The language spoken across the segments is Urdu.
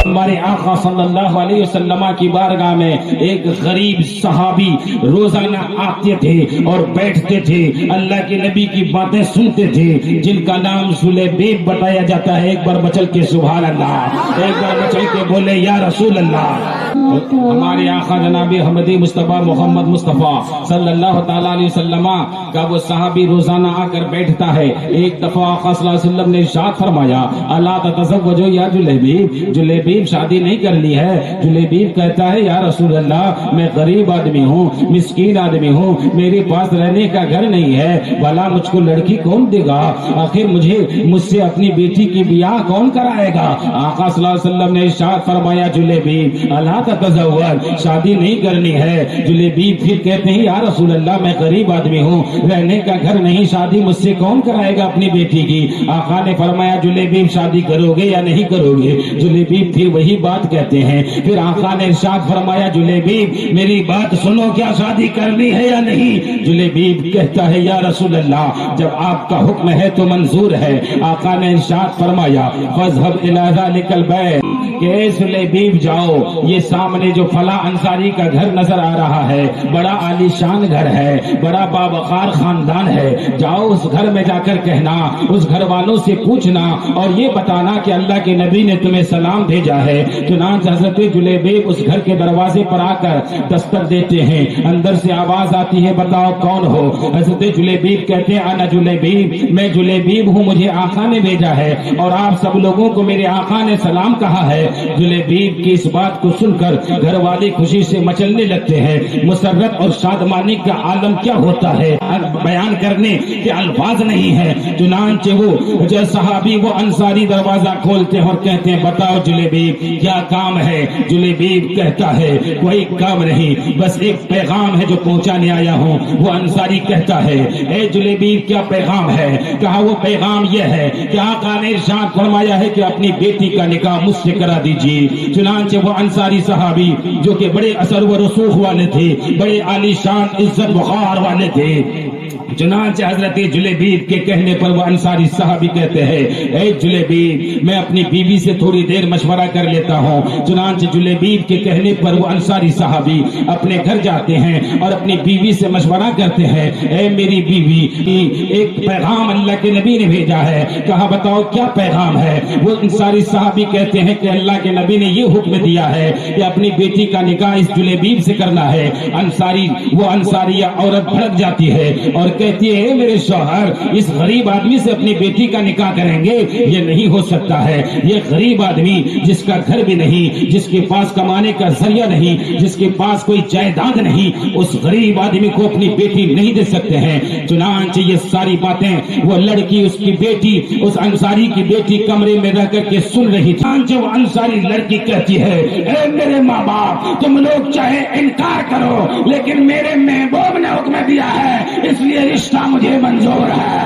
ہمارے آقا صلی اللہ علیہ وسلم کی بارگاہ میں ایک غریب صحابی روزانہ آتے تھے اور بیٹھتے تھے، اللہ کے نبی کی باتیں سنتے تھے، جن کا نام جلیبیب بتایا جاتا ہے۔ ایک بار بچل کے سبحان اللہ، ایک بار بچل کے بولے یا رسول اللہ۔ ہمارے آقا جناب احمدی مصطفیٰ محمد مصطفیٰ صلی اللہ تعالیٰ علیہ وسلم کا وہ صحابی روزانہ آ کر بیٹھتا ہے۔ ایک دفعہ آقا صلی اللہ علیہ وسلم نے ارشاد فرمایا الا تتزوجوا یا جلیبیب، جلیبیب شادی نہیں کر لی ہے؟ جلیبیب کہتا ہے یا رسول اللہ میں غریب آدمی ہوں، مسکین آدمی ہوں، میرے پاس رہنے کا گھر نہیں ہے، بھلا مجھ کو لڑکی کون دے گا؟ آخر مجھ سے اپنی بیٹی کی بیاہ کون کرائے گا؟ آقا صلی اللہ علیہ وسلم نے ارشاد فرمایا جلیبیب الا تتزوج، شادی نہیں کرنی ہے۔ جلیبیب پھر کہتے ہیں یا رسول اللہ میں غریب آدمی ہوں، رہنے کا گھر نہیں، شادی مجھ سے کون کرائے گا اپنی بیٹی کی؟ آقا نے فرمایا جلیبیب شادی کرو گے یا نہیں کرو گے؟ جلیبیب پھر وہی بات کہتے ہیں۔ پھر آقا نے ارشاد فرمایا جلیبیب میری بات سنو، کیا شادی کرنی ہے یا نہیں؟ جلیبیب کہتا ہے یا رسول اللہ جب آپ کا حکم ہے تو منظور ہے۔ آقا نے ارشاد فرمایا فاذهب الى ذلك البيت، کہ اے جلیبیب جاؤ، یہ سامنے جو فلاں انصاری کا گھر نظر آ رہا ہے بڑا عالی شان گھر ہے، بڑا باوقار خاندان ہے، جاؤ اس گھر میں جا کر کہنا، اس گھر والوں سے پوچھنا اور یہ بتانا کہ اللہ کے نبی نے تمہیں سلام بھیجا ہے۔ چنانچہ حضرت جلیبیب اس گھر کے دروازے پر آ کر دستک دیتے ہیں، اندر سے آواز آتی ہے بتاؤ کون ہو؟ حضرت جلیبیب کہتے ہیں انا جلیبیب، میں جلیبیب ہوں، مجھے آقا نے بھیجا ہے اور آپ سب لوگوں کو میرے آقا نے سلام کہا ہے۔ جلیبیب کی اس بات کو سن کر گھر والے خوشی سے مچلنے لگتے ہیں۔ مسرت اور شادمانی کا عالم کیا ہوتا ہے بیان کرنے کے الفاظ نہیں ہے۔ چنانچہ وہ جو صحابی وہ انصاری دروازہ کھولتے ہیں اور کہتے ہیں بتاؤ جلیبیب کیا کام ہے؟ جلیبیب کہتا ہے کوئی کام نہیں، بس ایک پیغام ہے جو پہنچانے آیا ہوں۔ وہ انصاری کہتا ہے اے جلیبیب کیا پیغام ہے؟ کہا وہ پیغام یہ ہے کہ آقا نے ارشاد فرمایا ہے کہ اپنی بیٹی کا نکاح مجھ سے کرا دیجیے۔ چنانچہ وہ انصاری صحابی جو کہ بڑے اثر و رسوخ والے تھے، بڑے عالی شان عزت وقار والے تھے، چنانچہ حضرت جلیبیب کے کہنے پر وہ انصاری صحابی کہتے ہیں اے جلیبیب میں اپنی بیوی سے تھوڑی دیر مشورہ کر لیتا ہوں۔ چنانچہ جلیبیب کے کہنے پر وہ انصاری صحابی اپنے گھر جاتے ہیں اور اپنی بیوی سے مشورہ کرتے ہیں اے میری بیوی ایک پیغام اللہ کے نبی نے بھیجا ہے۔ کہا بتاؤ کیا پیغام ہے؟ وہ انصاری صحابی کہتے ہیں کہ اللہ کے نبی نے یہ حکم دیا ہے کہ اپنی بیٹی کا نکاح اس جلیبیب سے کرنا ہے۔ وہ انصاریہ عورت بھڑک جاتی ہے اور کہتی ہے میرے شوہر اس غریب آدمی سے اپنی بیٹی کا نکاح کریں گے؟ یہ نہیں ہو سکتا ہے، یہ غریب آدمی جس کا گھر بھی نہیں، جس کے پاس کمانے کا ذریعہ نہیں، جس کے پاس کوئی جائیداد نہیں، اس غریب آدمی کو اپنی بیٹی نہیں دے سکتے ہیں۔ چنانچہ یہ ساری باتیں وہ لڑکی اس کی بیٹی اس انصاری کی بیٹی کمرے میں رہ کر کے سن رہی تھی۔ چنانچہ وہ انصاری لڑکی کہتی ہے اے میرے ماں باپ تم لوگ چاہے انکار کرو لیکن میرے محبوب نے حکم دیا ہے اس لیے رشتہ مجھے منظور ہے۔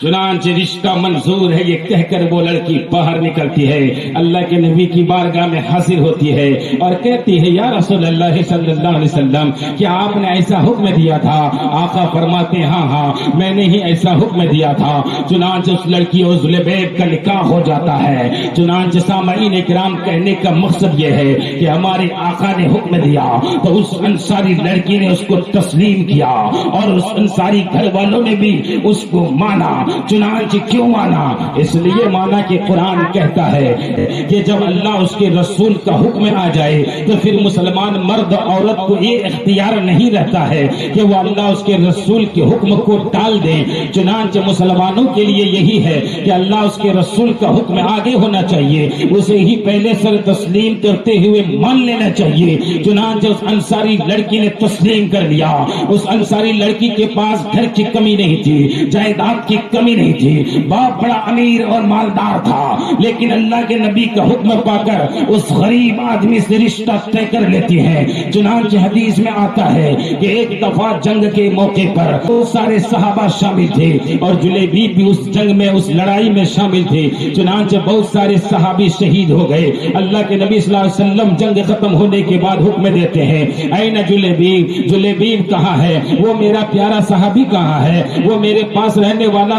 چنانچہ رشتہ منظور ہے یہ کہہ کر وہ لڑکی باہر نکلتی ہے، اللہ کے نبی کی بارگاہ میں حاضر ہوتی ہے اور کہتی ہے یا رسول اللہ صلی اللہ علیہ وسلم کیا آپ نے ایسا حکم دیا تھا؟ آقا فرماتے ہیں ہاں میں نے ہی ایسا حکم دیا تھا۔ چنانچہ اس لڑکی اور جلیبیب کا نکاح ہو جاتا ہے۔ چنانچہ سامعین اکرام کہنے کا مقصد یہ ہے کہ ہمارے آقا نے حکم دیا تو اس انصاری لڑکی نے اس کو تسلیم کیا اور اس انصاری گھر والوں نے بھی اس کو مانا۔ چنانچہ کیوں مانا؟ اس لیے مانا کہ قرآن کہتا ہے کہ جب اللہ اس کے رسول کا حکم آ جائے تو پھر مسلمان مرد عورت کو یہ اختیار نہیں رہتا ہے کہ وہ اللہ اس کے رسول کے حکم کو ٹال دیں۔ چنانچہ مسلمانوں کے لیے یہی ہے کہ اللہ اس کے رسول کا حکم آگے ہونا چاہیے، اسے ہی پہلے سر تسلیم کرتے ہوئے مان لینا چاہیے۔ چنانچہ اس انصاری لڑکی نے تسلیم کر لیا۔ اس انصاری لڑکی کے پاس گھر کی کمی نہیں تھی، جائیداد کی کمی نہیں تھی، باپ بڑا امیر اور مالدار تھا، لیکن اللہ کے نبی کا حکم پا کر اس غریب آدمی سے رشتہ طے کر لیتی ہے۔ چنانچہ حدیث میں آتا ہے کہ ایک دفعہ جنگ کے موقع پر بہت سارے صحابہ شامل تھے اور جلیبیب بھی اس جنگ میں اس لڑائی میں شامل تھے۔ چنانچہ بہت سارے صحابی شہید ہو گئے۔ اللہ کے نبی صلی اللہ علیہ وسلم جنگ ختم ہونے کے بعد حکم دیتے ہیں این جلیبیب، جلیبیب کہاں ہے؟ وہ میرا پیارا صحابی کہاں ہے؟ وہ میرے پاس رہنے والا